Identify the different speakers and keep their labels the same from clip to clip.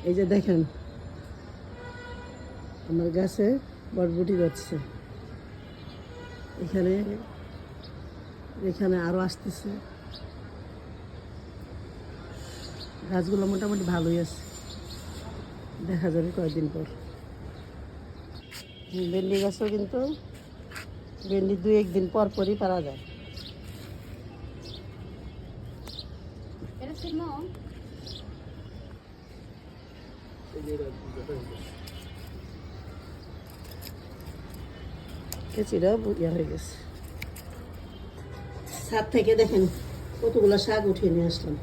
Speaker 1: এই যে দেখেন আমার গাছে বটবটি ধরছে, এখানে এখানে আরো আসতেছে। গাছগুলো মোটামুটি ভালোই আছে, দেখা যাবে কয়েকদিন পর। ভেন্ডি গাছও কিন্তু ভেন্ডি 2-1 দিন পর পরই পারা যায়। কেচিটা ইয়া হয়ে গেছে। ছাদ থেকে দেখেন কতগুলো শাক উঠিয়ে নিয়ে আসলাম।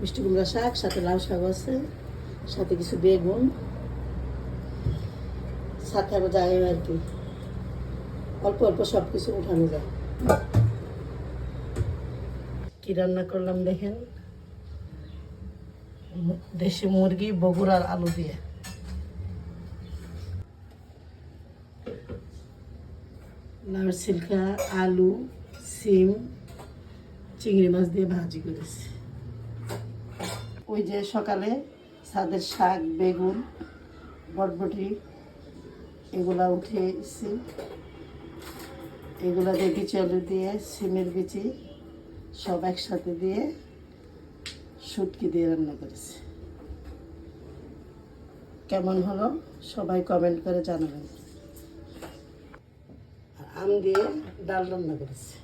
Speaker 1: মিষ্টি কুমড়া শাক, সাথে লাউ শাক আছে, সাথে কিছু বেগুন, সাথে আরো যায় আর কি, অল্প অল্প সব কিছু উঠানো যায়। কি রান্না করলাম দেখেন, দেশি মুরগি বগুড়ার আলু দিয়ে। লাউ সিলকা, আলু, সিম, চিংড়ি মাছ দিয়ে ভাজি করেছি। ওই যে সকালে ছাদের শাক, বেগুন, বটবটি এগুলা উঠিয়েছি, এগুলা দিয়ে বিচি আলু দিয়ে, সিমের বিচি সব একসাথে দিয়ে শুটকি দিয়ে রান্না করেছি। কেমন হলো সবাই কমেন্ট করে জানাবেন। আম দিয়ে ডাল রান্না করেছি।